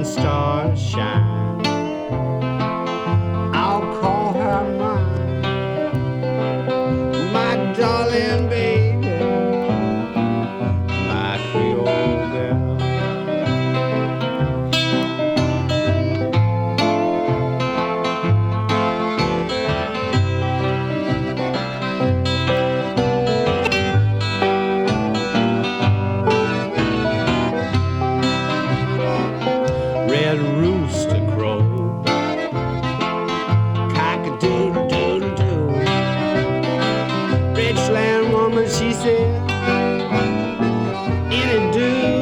stars shine. I'll call her mine, my darling baby, my Creole girl. Red rooster crow, cock-a-doodle-doodle-doo. Richland woman, she said, any dude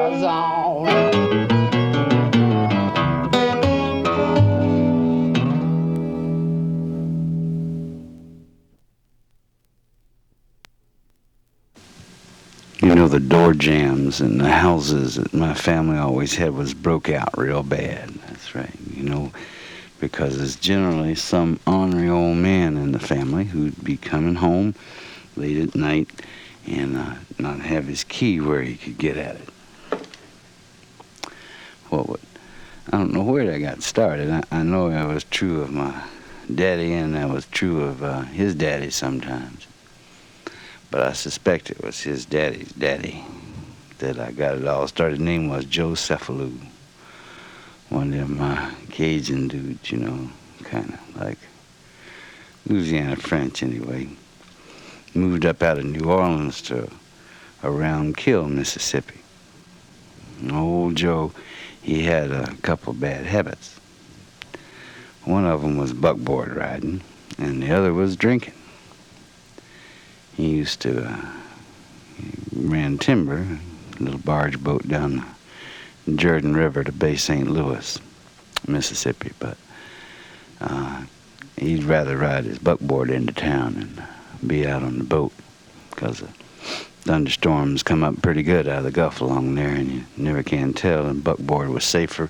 was on. You know, the door jams in the houses that my family always had was broke out real bad. That's right. You know, because there's generally some ornery old man in the family who'd be coming home late at night and not have his key where he could get at it. Well, I don't know where that got started. I know that was true of my daddy, and that was true of his daddy sometimes. But I suspect it was his daddy's daddy that I got it all started. His name was Joe Cephalou. One of them Cajun dudes, you know, kind of like Louisiana French anyway. Moved up out of New Orleans to around Kill, Mississippi. And old Joe, he had a couple bad habits. One of them was buckboard riding, and the other was drinking. He used to he ran timber, a little barge boat down the Jordan River to Bay St. Louis, Mississippi, but he'd rather ride his buckboard into town and be out on the boat because the thunderstorms come up pretty good out of the Gulf along there, and you never can tell, and buckboard was safer,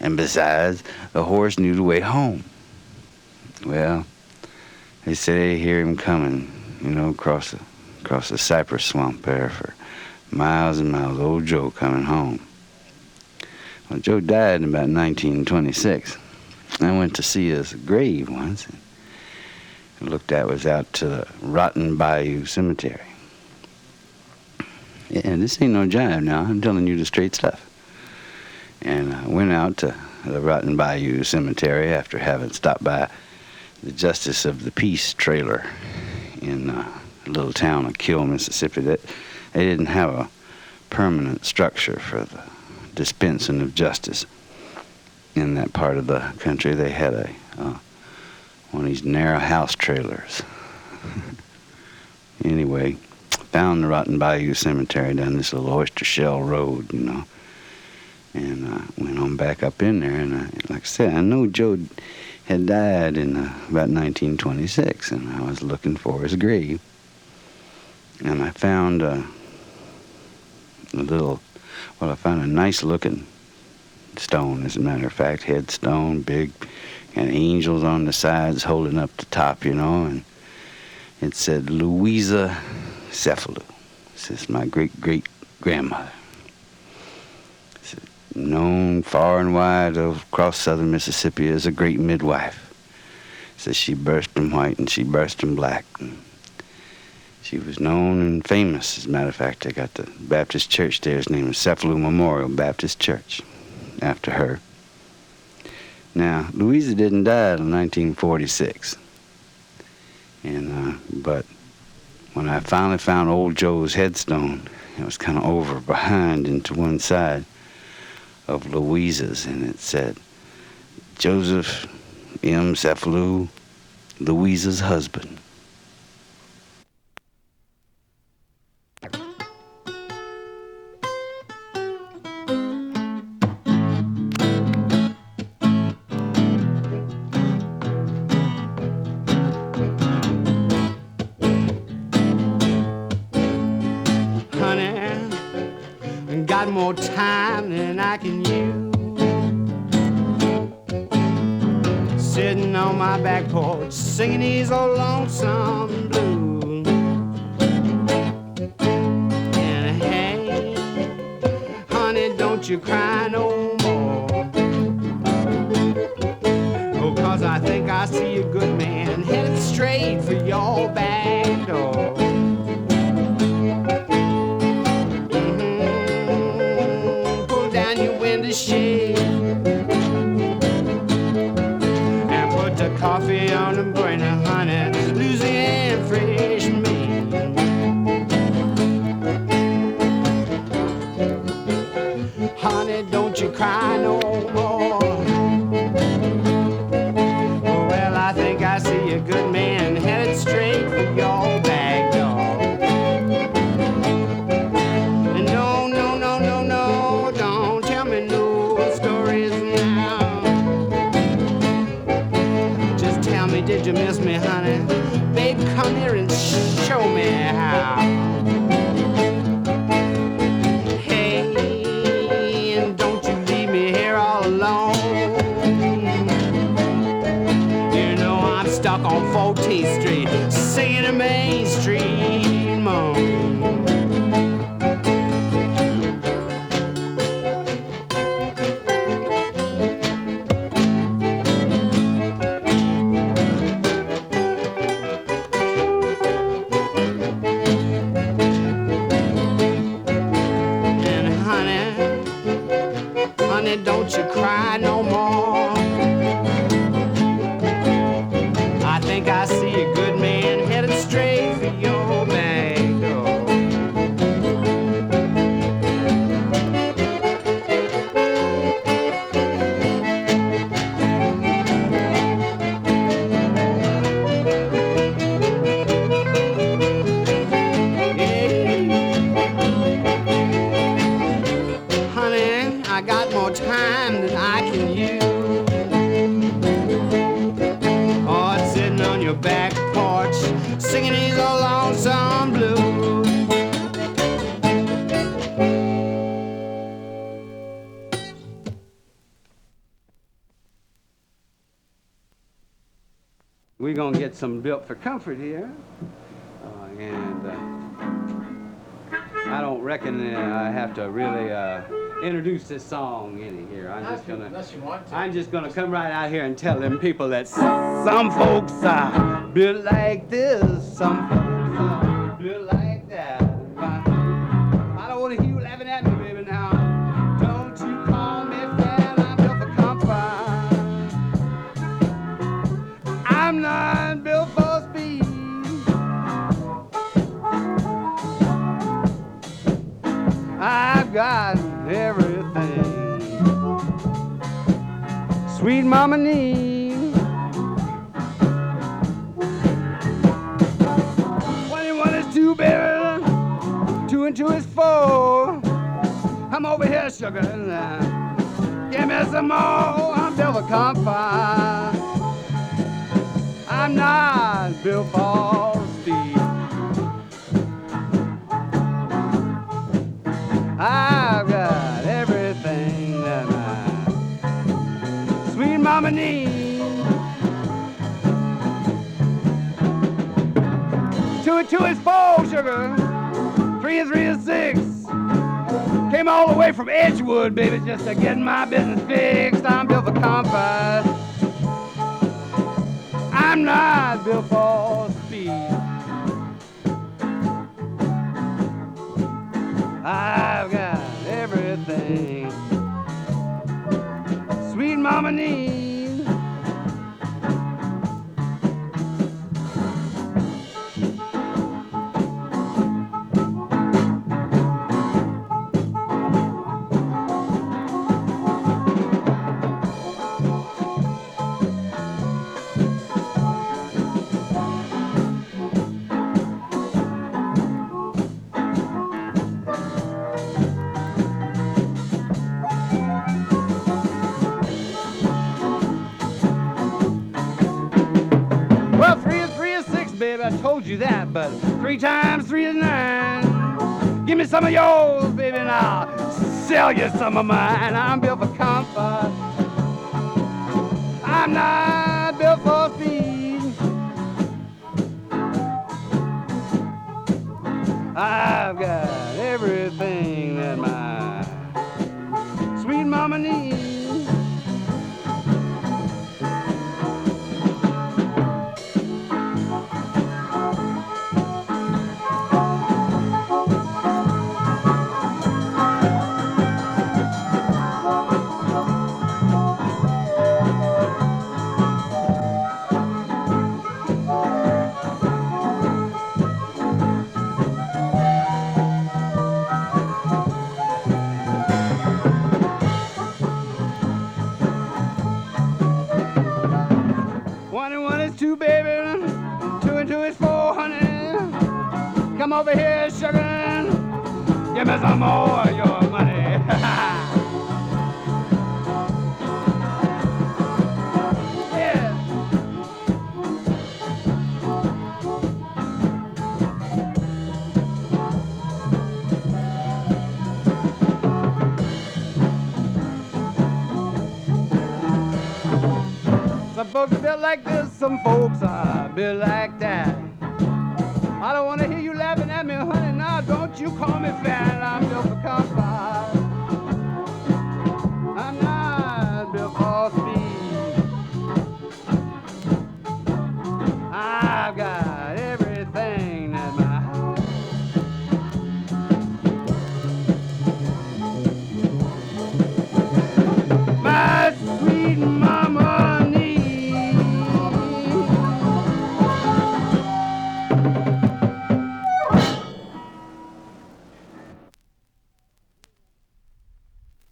and besides, the horse knew the way home. Well, they say they hear him coming, you know, across the cypress swamp there for miles and miles. Old Joe coming home. Well, Joe died in about 1926. I went to see his grave once. And looked at was out to the Rotten Bayou Cemetery. Yeah, and this ain't no jive now. I'm telling you the straight stuff. And I went out to the Rotten Bayou Cemetery after having stopped by the Justice of the Peace trailer in a little town of Kill, Mississippi. That they didn't have a permanent structure for the dispensing of justice in that part of the country. They had one of these narrow house trailers. Anyway, found the Rotten Bayou Cemetery down this little oyster shell road, you know, and went on back up in there. And like I said, I know Joe had died in about 1926, and I was looking for his grave. And I found I found a nice-looking stone, as a matter of fact, headstone, big, and angels on the sides holding up the top, you know, and it said Louisa Cephalou. This is my great-great-grandmother. Known far and wide across southern Mississippi as a great midwife. Says she burst them white and she burst them black. And she was known and famous. As a matter of fact, they got the Baptist church there. It's named Cephalou Memorial Baptist Church after her. Now, Louisa didn't die until 1946. And but when I finally found old Joe's headstone, it was kind of over behind and to one side of Louisa's, and it said, Joseph M. Cephalou, Louisa's husband. Got more time than I can use, sitting on my back porch singing these old lonesome blues. And hey, honey, don't you cry no more, oh, 'cause I think I see a good man headed straight for your back door. Shade and put the coffee on the burner, honey, Louisiana fresh made. Honey, don't you cry no more. Well, I think I see a good man headed straight for your back door. And no, no, no, no, no. down here and show me how. Hey, and don't you leave me here all alone. You know I'm stuck on 14th Street, singing a Main Street moan. Don't you cry no more. I think I see a good man headed straight for your back door. I got more time than I can use. Oh, it's sitting on your back porch, singing these old lonesome blues. We're gonna get some Built for Comfort here, I don't reckon I have to really introduce this song any here. I'm just gonna come right out here and tell them people that some folks are built like this, some folks are built like that. I don't want to hear you laughing at me, baby, now. Don't you call me fat, I'm built for comfort. I'm not built for speed. I've got everything sweet mama needs. 21 is 2, baby. 2 and 2 is 4. I'm over here, sugar. Give me some more. I'm built for comfort. I'm not built for speed. I've got everything that my sweet mama needs. 2 and 2 is 4, sugar. 3 and 3 is 6. Came all the way from Edgewood, baby, just to get my business fixed. I'm built for comfort. I'm not built for speed. I've got everything sweet mama needs. I told you that, but 3 times 3 is 9. Give me some of yours, baby, and I'll sell you some of mine. I'm built for comfort. I'm not built for speed. I've got everything that my sweet mama needs. Come over here, sugar. Give me some more of your money. Yeah. folks are built like this, some folks are built like that. I don't want to hear you laughing at me, honey, now don't you call me fat. I'm built for comfort. I'm not built for speed. I've got everything that my sweet mama needs.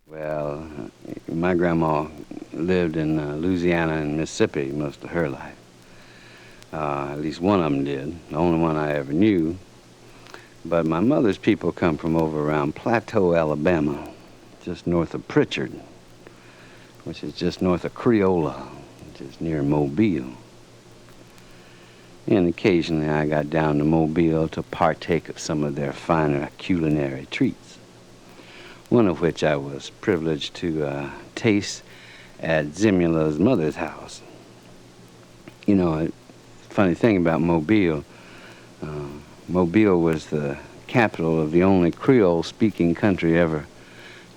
Well, my grandma lived in Louisiana and Mississippi most of her life. At least one of them did, the only one I ever knew. But my mother's people come from over around Plateau, Alabama, just north of Pritchard, which is just north of Creole, which is near Mobile. And occasionally I got down to Mobile to partake of some of their finer culinary treats, one of which I was privileged to taste at Zemula's mother's house. You know, funny thing about Mobile, Mobile was the capital of the only Creole-speaking country ever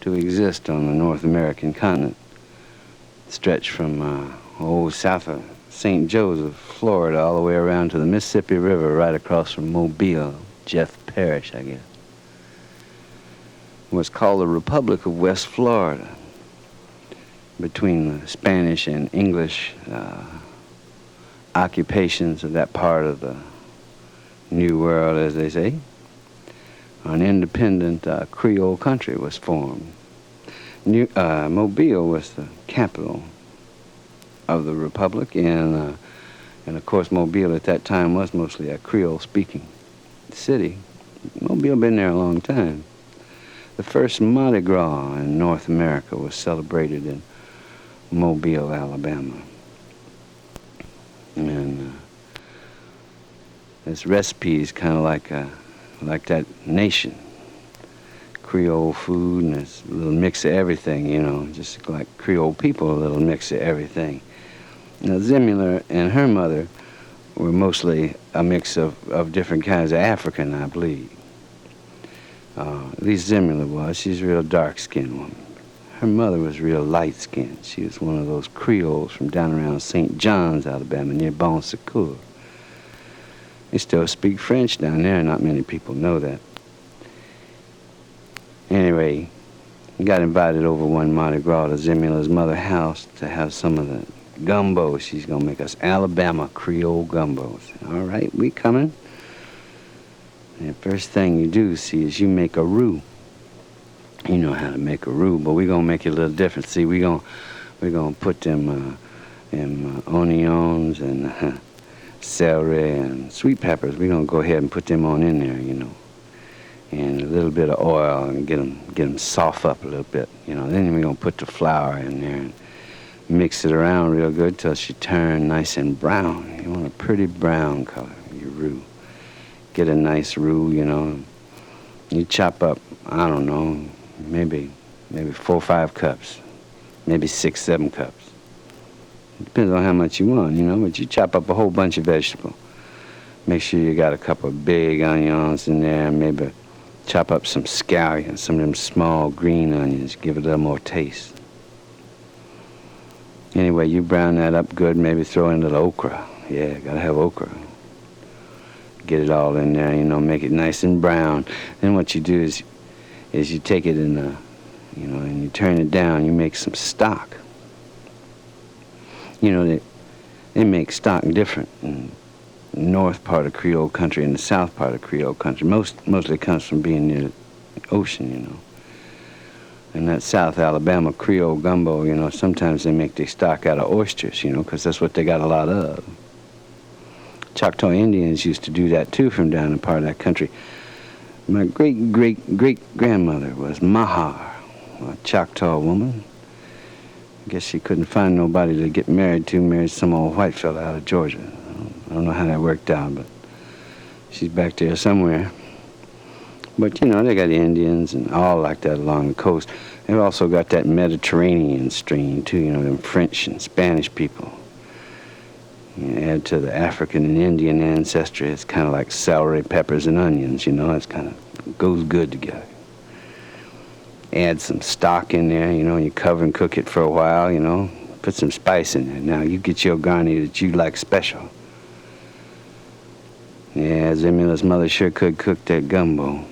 to exist on the North American continent. Stretched from south of St. Joseph, Florida, all the way around to the Mississippi River, right across from Mobile, Jeff Parish, I guess. It was called the Republic of West Florida, between the Spanish and English occupations of that part of the New World, as they say. An independent Creole country was formed. Mobile was the capital of the Republic, and of course Mobile at that time was mostly a Creole-speaking city. Mobile been there a long time. The first Mardi Gras in North America was celebrated in Mobile, Alabama. And this recipe is kind of like that nation. Creole food, and it's a little mix of everything, you know, just like Creole people, a little mix of everything. Now, Zemula and her mother were mostly a mix of different kinds of African, I believe. At least Zemula was. She's a real dark-skinned woman. Her mother was real light-skinned. She was one of those Creoles from down around St. John's, Alabama, near Bon Secours. They still speak French down there. Not many people know that. Anyway, we got invited over one Mardi Gras to Zemula's mother's house to have some of the gumbo. She's going to make us Alabama Creole gumbo. All right, we coming. And the first thing you do, see, is you make a roux. You know how to make a roux, but we're going to make it a little different. See, we're gonna put them onions and celery and sweet peppers. We're going to go ahead and put them on in there, you know. And a little bit of oil and get them soft up a little bit, you know. Then we're going to put the flour in there and mix it around real good till she turns nice and brown. You want a pretty brown color, your roux. Get a nice roux, you know. You chop up, I don't know, maybe 4 or 5 cups, maybe 6, 7 cups. It depends on how much you want, you know, but you chop up a whole bunch of vegetables. Make sure you got a couple of big onions in there, maybe chop up some scallions, some of them small green onions, give it a little more taste. Anyway, you brown that up good, maybe throw in a little okra. Yeah, gotta have okra. Get it all in there, you know, make it nice and brown. Then what you do is you take it in you know, and you turn it down, you make some stock. You know, they make stock different in the north part of Creole country and the south part of Creole country. Mostly comes from being near the ocean, you know. And that South Alabama Creole gumbo, you know, sometimes they make their stock out of oysters, you know, because that's what they got a lot of. Choctaw Indians used to do that too from down in part of that country. My great-great-great-grandmother was Mahar, a Choctaw woman. I guess she couldn't find nobody to get married to, married some old white fella out of Georgia. I don't know how that worked out, but she's back there somewhere. But, you know, they got Indians and all like that along the coast. They've also got that Mediterranean strain, too, you know, them French and Spanish people. You add to the African and Indian ancestry, it's kind of like celery, peppers, and onions, you know, it's kind of goes good together. Add some stock in there, you know, you cover and cook it for a while, you know, put some spice in there. Now, you get your garni that you like special. Yeah, Zemula's mother sure could cook that gumbo.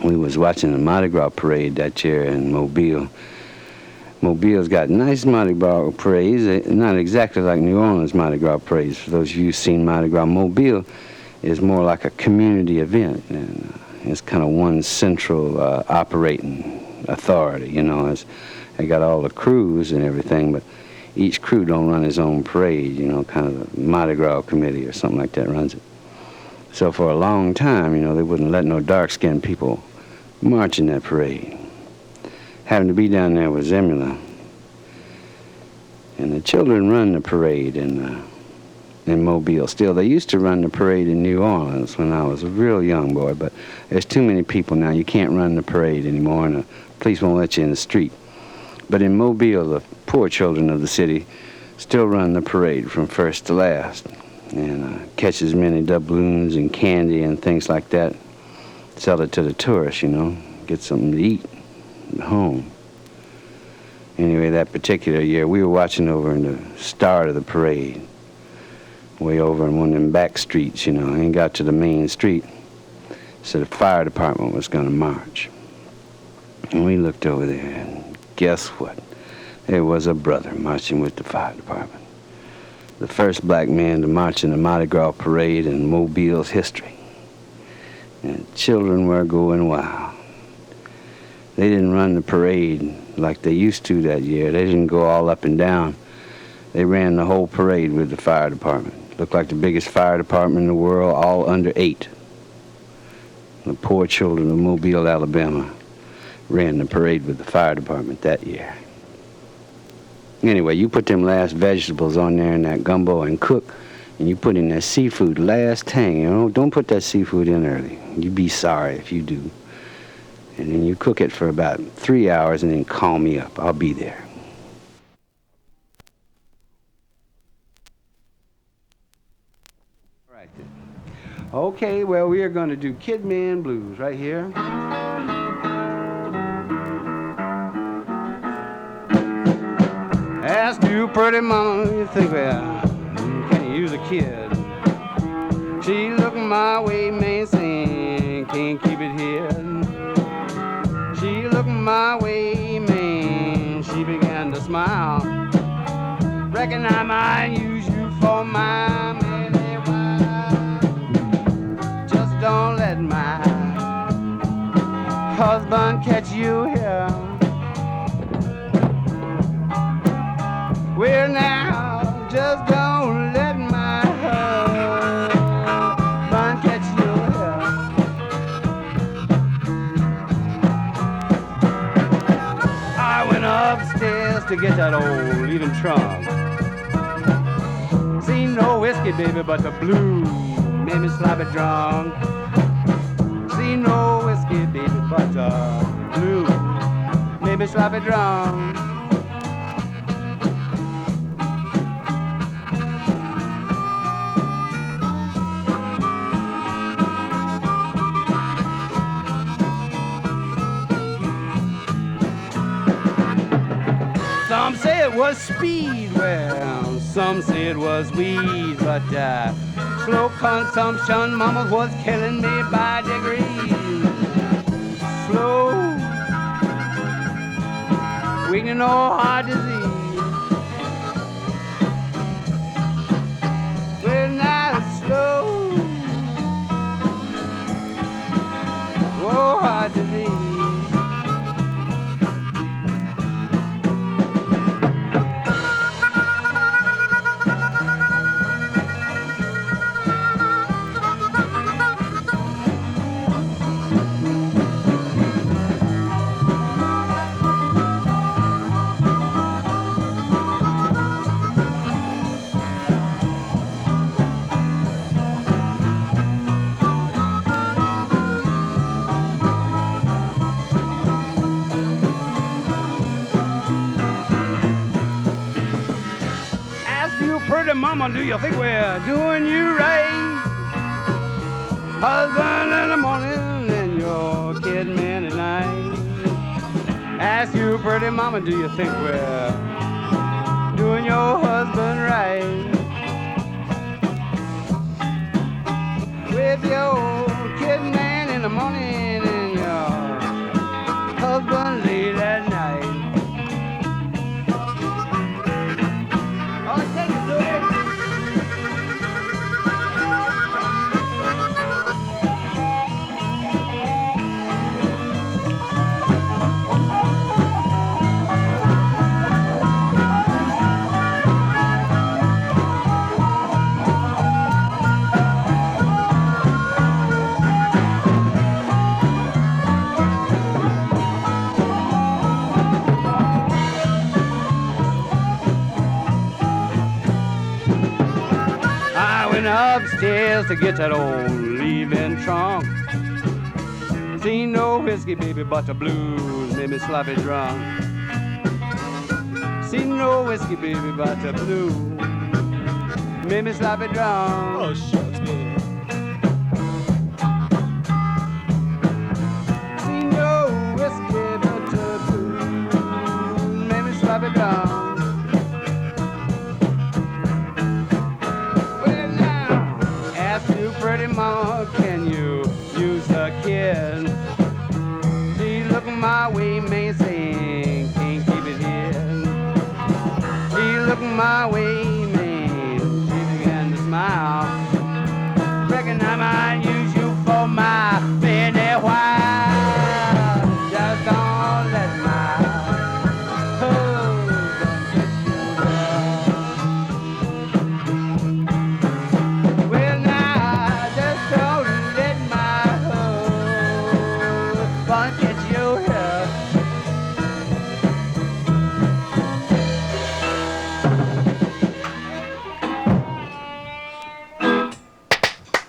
We was watching the Mardi Gras parade that year in Mobile. Mobile's got nice Mardi Gras parades, not exactly like New Orleans Mardi Gras parades. For those of you who've seen Mardi Gras, Mobile is more like a community event, and it's kind of one central operating authority, you know. They got all the crews and everything, but each crew don't run his own parade, you know, kind of the Mardi Gras committee or something like that runs it. So for a long time, you know, they wouldn't let no dark-skinned people march in that parade. Having to be down there with Zemula. And the children run the parade in Mobile still. They used to run the parade in New Orleans when I was a real young boy, but there's too many people now. You can't run the parade anymore, and the police won't let you in the street. But in Mobile, the poor children of the city still run the parade from first to last, and catch as many doubloons and candy and things like that. Sell it to the tourists, you know, get something to eat at home. Anyway, that particular year, we were watching over in the start of the parade, way over in one of them back streets, you know. Ain't got to the main street, so the fire department was going to march. And we looked over there, and guess what? There was a brother marching with the fire department. The first black man to march in the Mardi Gras parade in Mobile's history. And children were going wild. They didn't run the parade like they used to that year. They didn't go all up and down. They ran the whole parade with the fire department. Looked like the biggest fire department in the world, all under 8. The poor children of Mobile, Alabama, ran the parade with the fire department that year. Anyway, you put them last vegetables on there in that gumbo and cook, and you put in that seafood last thing, you know. Don't put that seafood in early. You'd be sorry if you do. And then you cook it for about 3 hours and then call me up. I'll be there. All right then. Okay, well, we are going to do Kid Man Blues right here. Ask you, pretty mama, you think, well, can you use a kid? She looked my way, man, saying, can't keep it here. She looked my way, man, she began to smile. Reckon I might use you for my manly wife. Just don't let my husband catch you here. Well now, just don't let my husband catch you here. I went upstairs to get that old leaving trunk. See no whiskey, baby, but the blues made me sloppy drunk. See no whiskey, baby, but the blues made me sloppy drunk. Some say it was speed, well, some say it was weed, but slow consumption, mama, was killing me by degrees. Slow, weakening all heart disease. Well, now it's slow, oh, heart disease. pretty mama, do you think we're doing you right? Husband in the morning and your kid man at night. Ask you, pretty mama, do you think we're doing your husband right? With your kid man in the morning and your husband late at night. Oh, take it, Louis. Upstairs to get that old leaving trunk. Seen no whiskey, baby, but the blues made me sloppy drunk. Seen no whiskey, baby, but the blues made me sloppy drunk. Oh, shucks, man. Seen no whiskey, but the blues made me sloppy drunk. Pretty mama, can you use a kid? She look my way, man, saying can't keep it hid. She look my way, man, she began to smile. Reckon I might use you for my penny while. Just don't let my husband get you down. Well, now don't let my husband get you here.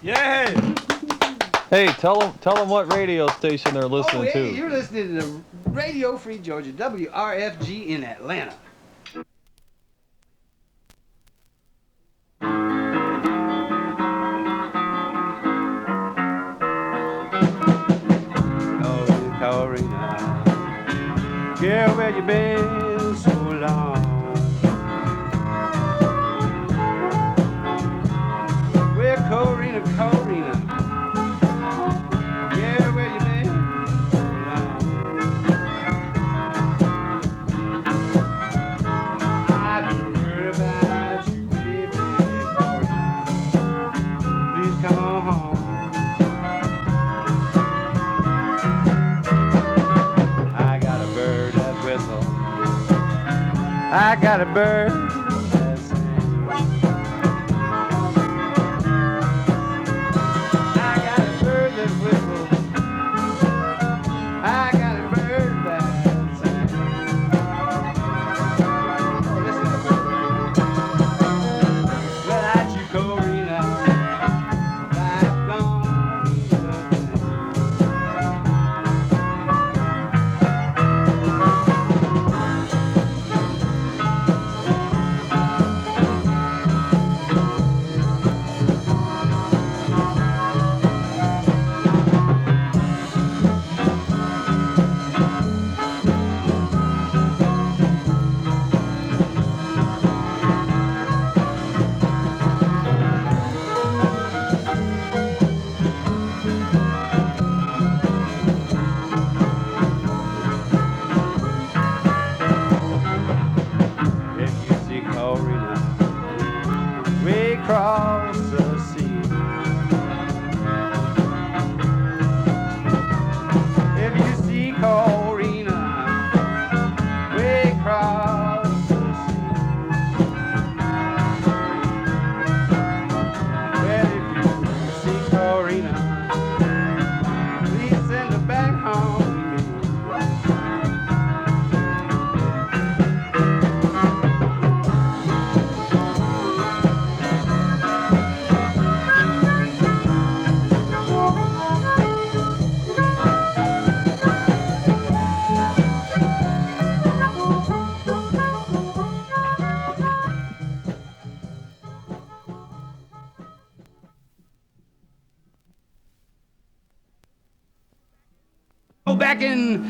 Yeah. Hey, tell them what radio station they're listening hey, to. You're listening to Radio Free Georgia, WRFG in Atlanta. Corrina, girl, where you been so long? Well, Corrina, girl, where you been so long? I've heard about you, baby, please come on home. I got a bird that sings. I got a bird that whistles. I got a bird that sings. Oh, listen to the bird. Without you, Corrina, life's gone. Across the sea. If you see Corrina way across the sea. Well, if you see Corrina, please send her back home to me. back in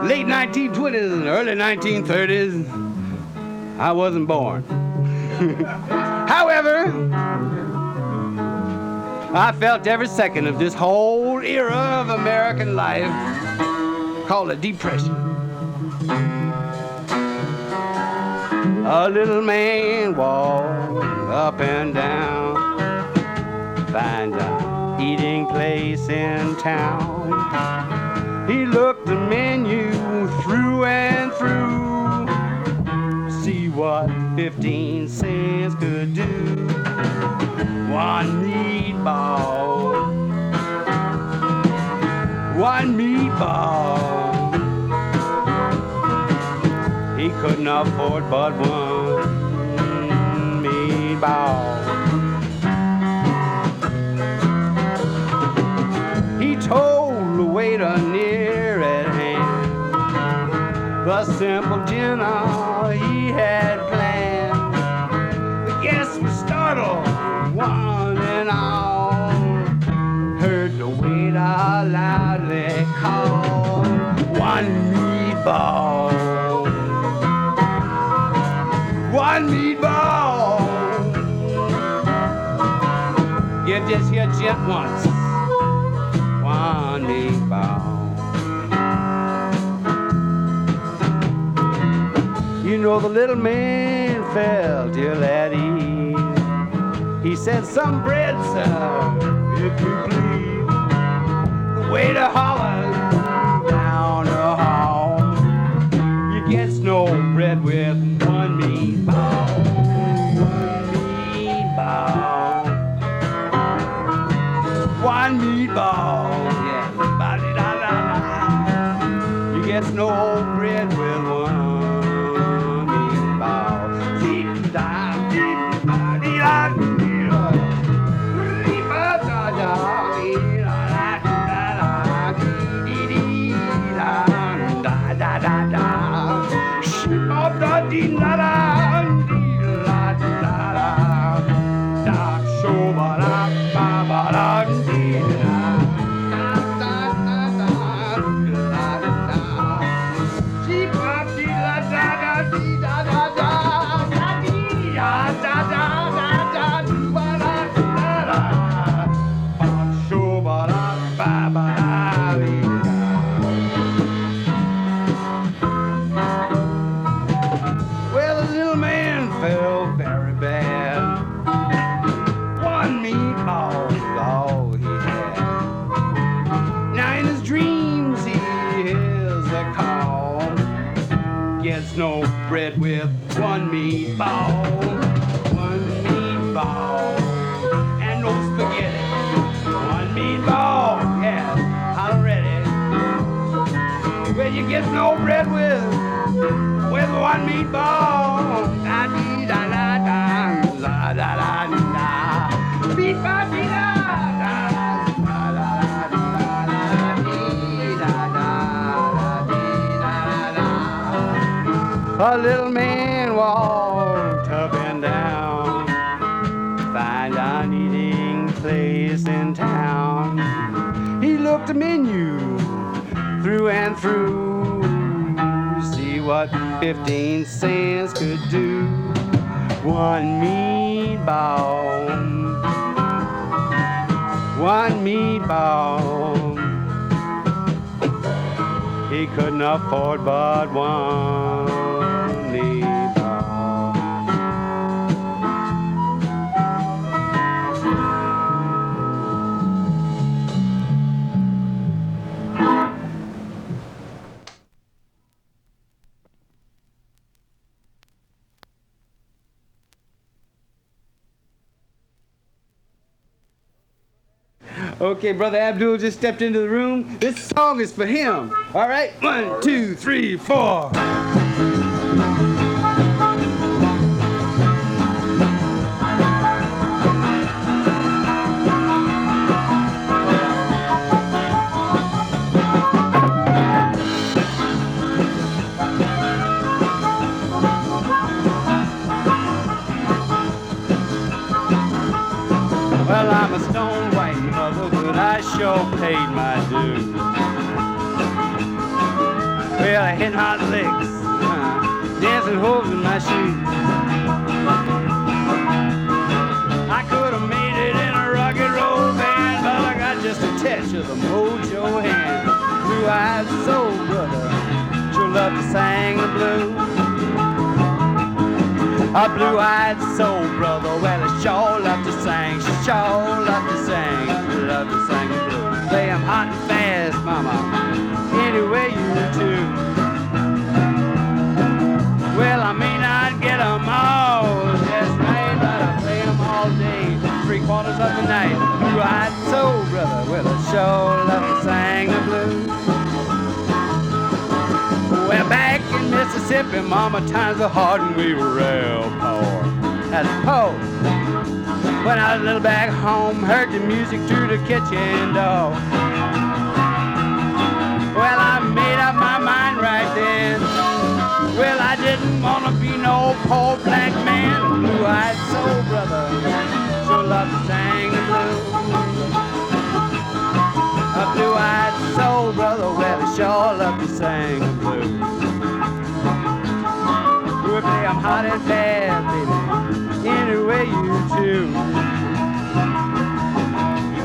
late 1920s and early 1930s, I wasn't born. However, I felt every second of this whole era of American life called a depression. A little man walked up and down, find a eating place in town. He looked the menu through and through, see what 15 cents could do. One meatball, one meatball. He couldn't afford but one meatball. He told the waiter near at hand the simple dinner he had planned. The guests were startled, one and all, heard the waiter loudly call, one meatball, one meatball. You just hear gent once, one meatball. You know the little man felt ill at ease. He said, some bread, sir, if you please. The waiter hollered down the hall, you get no bread with one meatball. One meatball. One meatball. Yeah. Ba-di-da-da-da. You get no bread with one meatball. Deep-da-deep-da-dee-da. No bread with one meatball, and no spaghetti. One meatball, yeah, holla ready. Well, you get no bread with one meatball. Da dee da da da da da da da. Beat ba dee da da da da da dee da da dee da da. A little man walked up and down, find an eating place in town. He looked the menu through and through, see what 15 cents could do. One meatball, one meatball. He couldn't afford but one meatball. Okay, Brother Abdul just stepped into the room. This song is for him. All right? 1, 2, 3, 4. Well, I'm a stone white mother, but I sure paid my dues. Well, I hit hot licks, dancing hooves in my shoes. I could have made it in a rocket roll band, but I got just a touch of the mojo hand. Blue-eyed soul brother, sure love to sing the blues. A blue-eyed soul brother, well, I sure love to sing, sure love to sing the blues. Play 'em hot and fast, mama, any way you choose. Well, I may not get 'em all, that's right, but I play 'em all day, 3/4 of the night. Blue-eyed soul brother, well, I sure love to sing the blues. Well, back in Mississippi, mama, times were hard and we were real poor. That's poor. When I was a little back home, heard the music through the kitchen door. Well, I made up my mind right then. Well, I didn't want to be no poor black man. Blue-eyed soul brother, sure love to sing the blues. A blue-eyed soul brother, well, I sure love to sing the blues. Baby, I'm hot and bad, baby, any way you choose.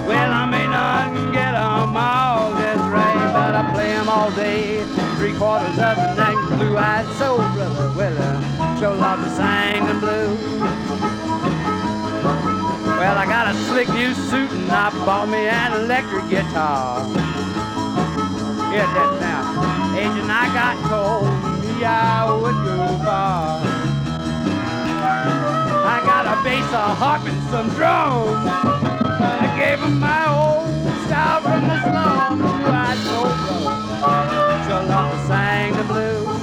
Well, I may not get 'em all, that's right, but I play 'em all day, 3/4 of the night. Blue-eyed soul brother, well, I sure love to sing the blues. Well, I got a slick new suit and I bought me an electric guitar. Hear that now. Agent, I got told me I would go far. I got a bass, a harp, and some drums. I gave him my old style from the slum. Blue-eyed soul brother, sure love to sing the blues.